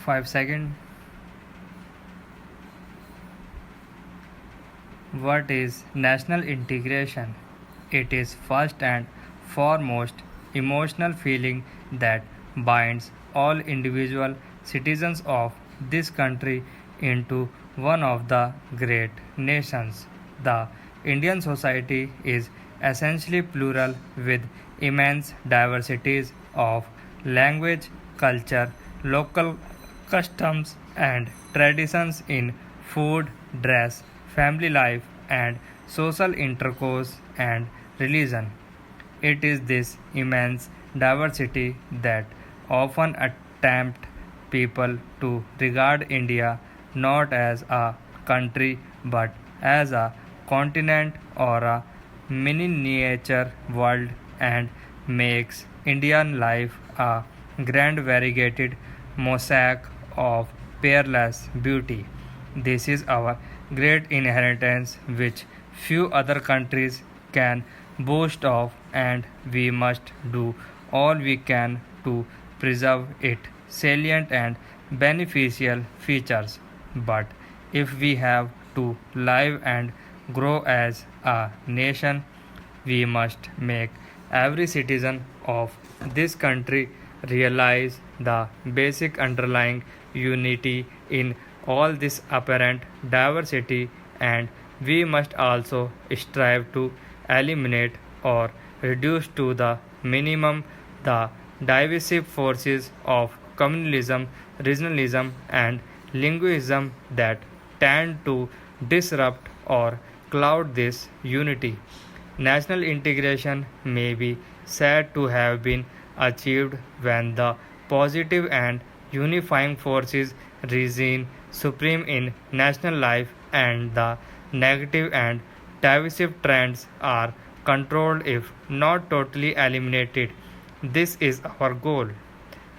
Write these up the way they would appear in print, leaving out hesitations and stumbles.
5 seconds. What is national integration? It is first and foremost emotional feeling that binds all individual citizens of this country into one of the great nations. The Indian society is essentially plural with immense diversities of language, culture, local customs and traditions in food, dress, family life, and social intercourse and religion. It is this immense diversity that often tempt people to regard India not as a country but as a continent or a miniature world and makes Indian life a grand variegated mosaic of peerless beauty. This is our great inheritance which few other countries can boast of, and we must do all we can to preserve its salient and beneficial features. But if we have to live and grow as a nation, we must make every citizen of this country realize the basic underlying unity in all this apparent diversity, and we must also strive to eliminate or reduce to the minimum the divisive forces of communalism, regionalism, and linguism that tend to disrupt or cloud this unity. National integration may be said to have been achieved when the positive and unifying forces reign supreme in national life and the negative and divisive trends are controlled if not totally eliminated. This is our goal.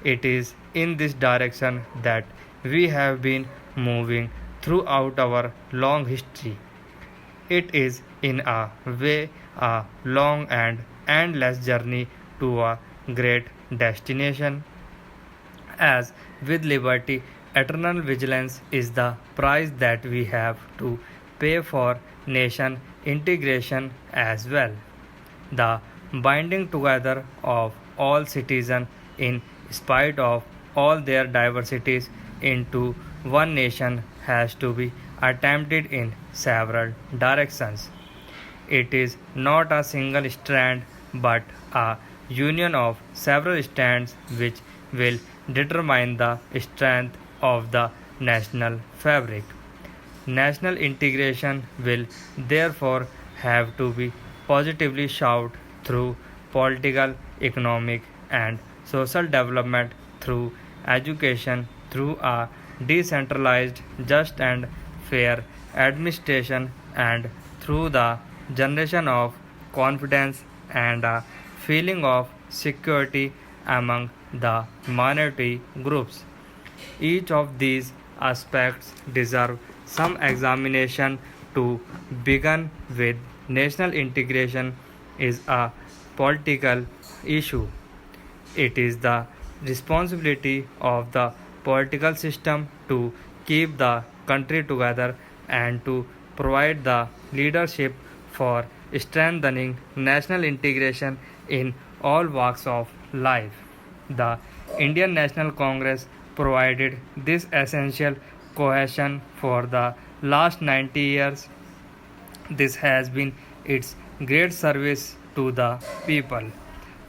It is in this direction that we have been moving throughout our long history. It is, in a way, a long and endless journey to a great destination. As with liberty, eternal vigilance is the price that we have to pay for nation integration as well. The binding together of all citizens in spite of all their diversities into one nation has to be attempted in several directions. It is not a single strand but a union of several strands which will determine the strength of the national fabric. National integration will therefore have to be positively shot through political, economic, and social development, through education, through a decentralized, just, and fair administration, and through the generation of confidence and a feeling of security among the minority groups. Each of these aspects deserve some examination to begin with. National integration is a political issue. It is the responsibility of the political system to keep the country together and to provide the leadership for strengthening national integration in all walks of life. The Indian National Congress provided this essential cohesion for the last 90 years. This has been its great service to the people.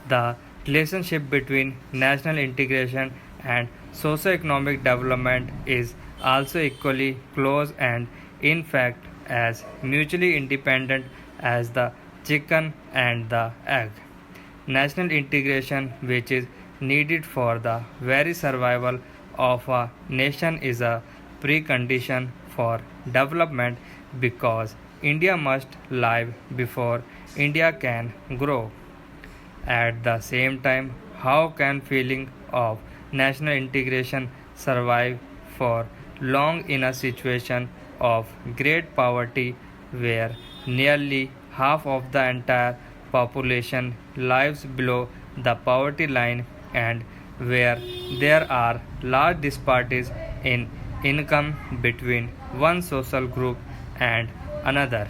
The relationship between national integration and socio-economic development is also equally close and, in fact, as mutually independent as the chicken and the egg. National integration, which is needed for the very survival of a nation, is a precondition for development because India must live before India can grow. At the same time, how can feeling of national integration survive for long in a situation of great poverty where nearly half of the entire population lives below the poverty line and where there are large disparities in income between one social group and another.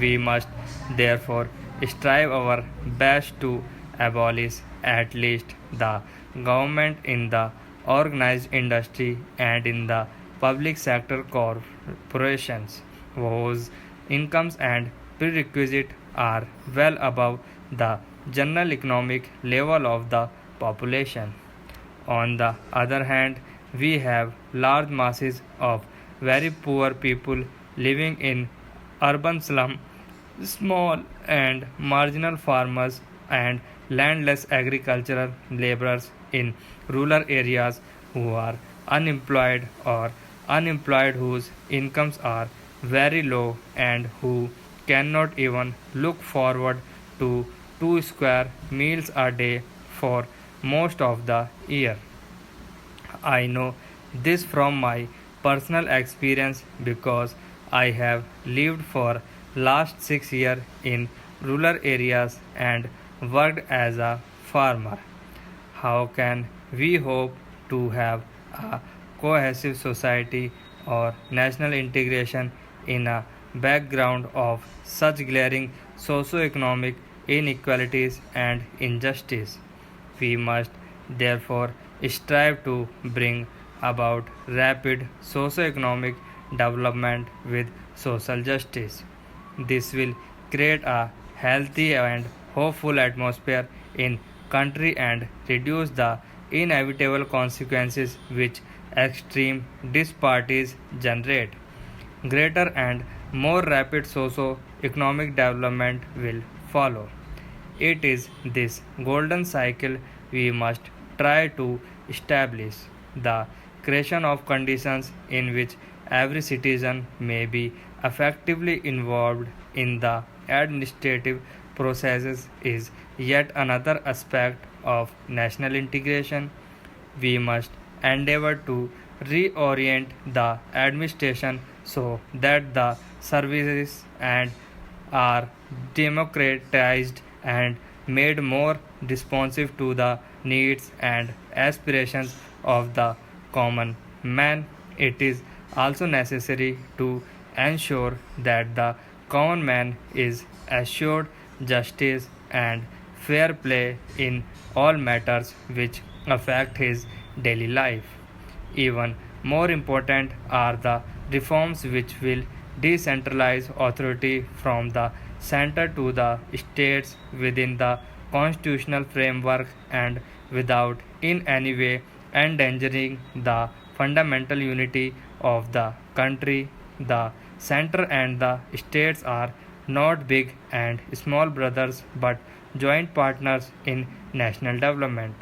We must therefore strive our best to abolish at least the government in the organized industry and in the public sector corporations whose incomes and prerequisites are well above the general economic level of the population. On the other hand, we have large masses of very poor people living in urban slums, small and marginal farmers, and landless agricultural laborers in rural areas who are unemployed or unemployed whose incomes are very low and who cannot even look forward to two square meals a day for most of the year. I know this from my personal experience because I have lived for last 6 years in rural areas and worked as a farmer. How can we hope to have a cohesive society or national integration in a background of such glaring socio-economic inequalities and injustice? We must therefore strive to bring about rapid socio-economic development with social justice. This will create a healthy and hopeful atmosphere in country and reduce the inevitable consequences which extreme disparities generate. Greater and more rapid socio-economic development will follow. It is this golden cycle we must try to establish, the creation of conditions in which every citizen may be effectively involved in the administrative processes is yet another aspect of national integration. We must endeavor to reorient the administration so that the services and are democratized and made more responsive to the needs and aspirations of the common man. It is also necessary to ensure that the common man is assured justice and fair play in all matters which affect his daily life. Even more important are the reforms which will decentralize authority from the center to the states within the constitutional framework and without in any way endangering the fundamental unity of the country. The center and the states are not big and small brothers but joint partners in national development.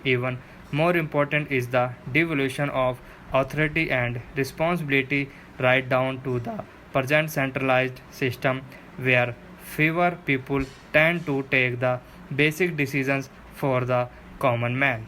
Even more important is the devolution of authority and responsibility right down to the present centralized system where fewer people tend to take the basic decisions for the common man.